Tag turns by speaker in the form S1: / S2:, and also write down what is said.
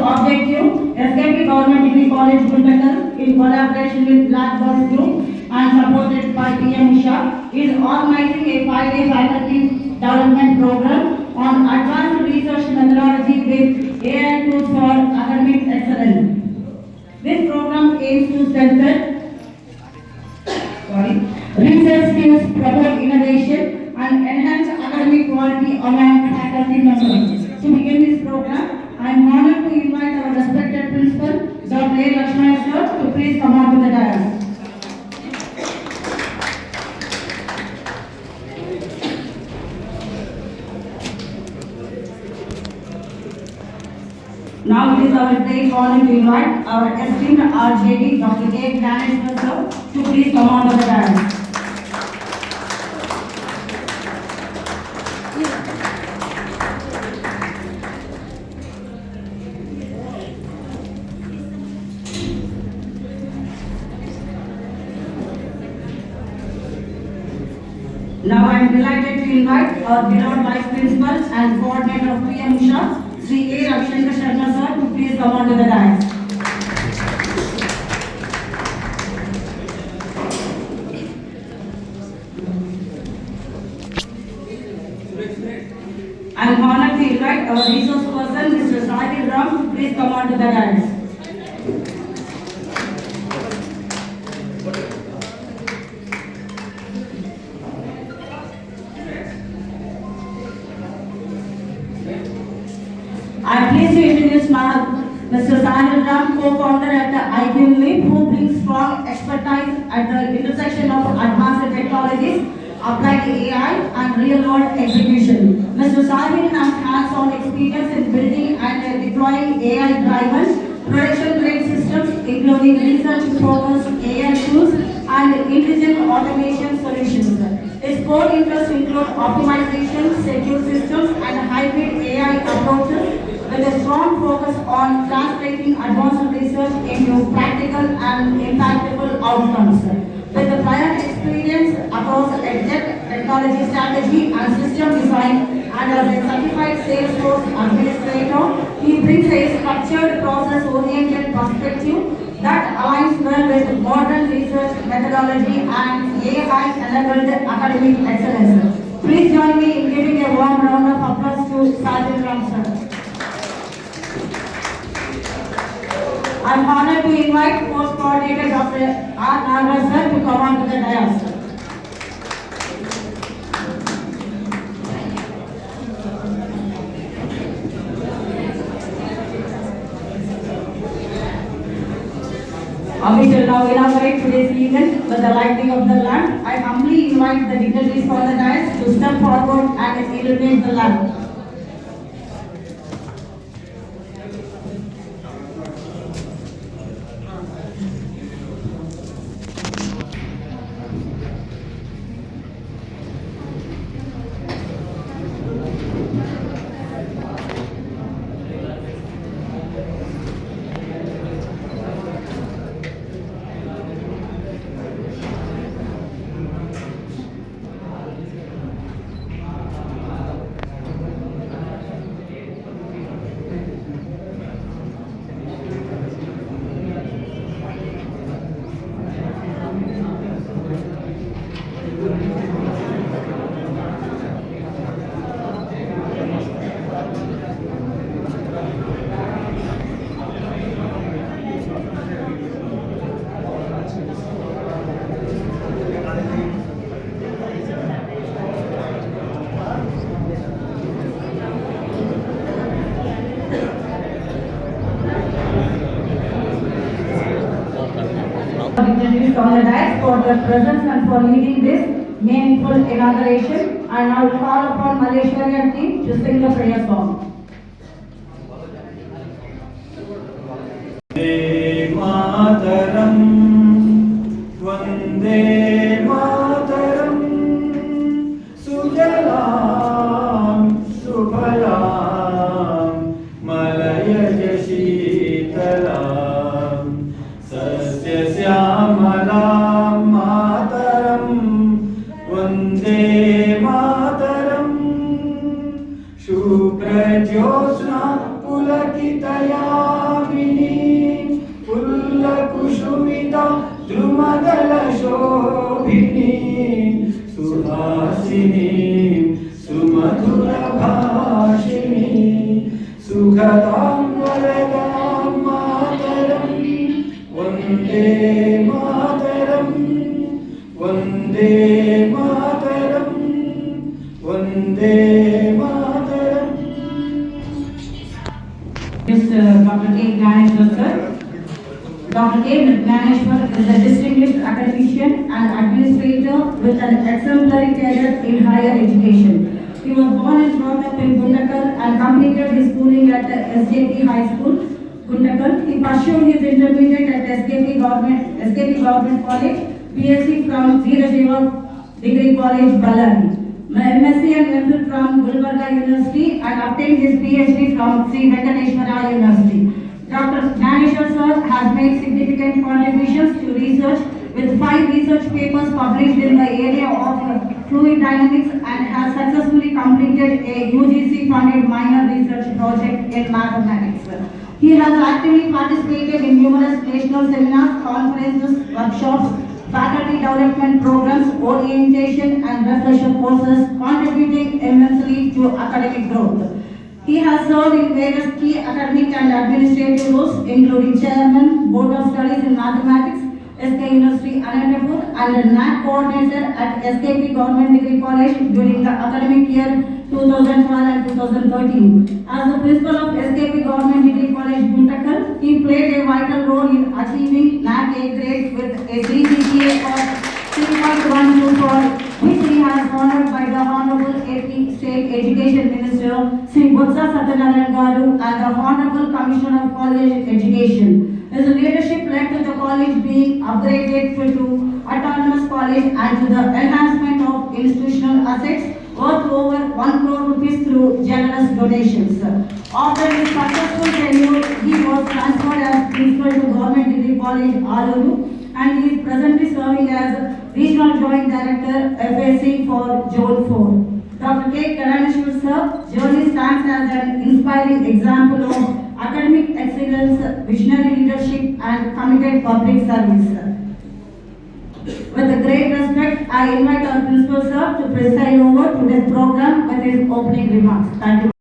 S1: objective, SKP Government Degree College, Guntakal, in collaboration with Blackbird Group and supported by PM Usha, is organizing a 5-day faculty development program on advanced research methodology with AI tools for academic excellence. This program aims to strengthen research skills, promote innovation, and enhance academic quality among faculty members. To begin this program, I am honored to invite our respected principal, Dr. A. Lakshmana sir, to please come on to the dais. Now it is our great honor to invite our esteemed RJD, Dr. A. Ganeshwar sir, to please come on to the dais. Now I am delighted to invite our beloved Vice Principal and Coordinator of PM Usha, Sri A. Ravishankar Sharma sir, to please come on to the dais. I am honored to invite our resource person, Mr. Sahil Ram, to please come on to the dais. I am pleased to introduce Mr. Sahil Ram, co-founder at the IQ Leap, who brings strong expertise at the intersection of advanced technologies, applied AI, and real-world execution. Mr. Sahil has hands-on experience in building and deploying AI-driven production-grade systems, including research-focused AI tools and intelligent automation solutions. His core interests include optimization, secure systems, and hybrid AI approaches, with a strong focus on translating advanced research into practical and impactful outcomes. With a prior experience across EdTech, technology strategy and system design, and as a certified Salesforce administrator, he brings a structured, process-oriented perspective that aligns well with modern research methodology and AI-enabled academic excellence. Please join me in giving a warm round of applause to Sahil Ram sir. I am honored to invite Post Coordinator Dr. R. Nagaraj sir to come on to the dais. We shall now inaugurate today's event with the lighting of the lamp. I humbly invite the dignitaries on the dais to step forward and illuminate the lamp. Dignitaries on the dais for their presence and for leading this meaningful inauguration. And I will call upon Malaysian team to sing the prayer song.
S2: Mataram, Vande Mataram, Sujalam, Subhalam, Malayaj Sheetalam, Sasyasyaamalam Mataram, Vande Mataram, Shubhrajyosna Pulakitaya. वरदां मातरं वन्दे मातरं वन्दे मातरं वन्दे मातरं
S1: Mr. Dr. K. Gnaneshwar sir. Dr. K. Gnaneshwar is a distinguished academician and administrator with an exemplary career in higher education. He was born and brought up in Guntakal and completed his schooling at the SJP High School, Guntakal. He pursued his intermediate at SKP Government College, BSc from Veerashaiva Degree College, Ballari. MSc and MPhil from Gulbarga University and obtained his PhD from Sri Venkateshwara University. Dr. Gnaneshwar sir has made significant contributions to research with 5 research papers published in the area of fluid dynamics and has successfully completed a UGC funded minor research project in mathematics. He has actively participated in numerous national seminars, conferences, workshops, faculty development programs, orientation and refresher courses, contributing immensely to academic growth. He has served in various key academic and administrative roles, including Chairman, Board of Studies in Mathematics, SK University Anantapur, and NAC Coordinator at SKP Government Degree College during the academic year 2012 and 2013. As the principal of SKP Government Degree College, Guntakal, he played a vital role in achieving NAC A grade with a GPA of 3.124, which he has honored by the Honorable AP State Education Minister, Sri Botsa Satyanarayana Garu, and the Honorable Commissioner of College Education. His leadership led to the college being upgraded to autonomous college and to the enhancement of institutional assets worth over 1 crore rupees through generous donations. After his successful tenure, he was transferred as principal to Government Degree College, Aluru, and he is presently serving as Regional Joint Director, FAC for Zone 4. Dr. K. Gnaneshwar sir journey stands as an inspiring example of academic excellence, visionary leadership, and committed public service. With a great respect, I invite our principal sir to preside over today's program with his opening remarks. Thank you.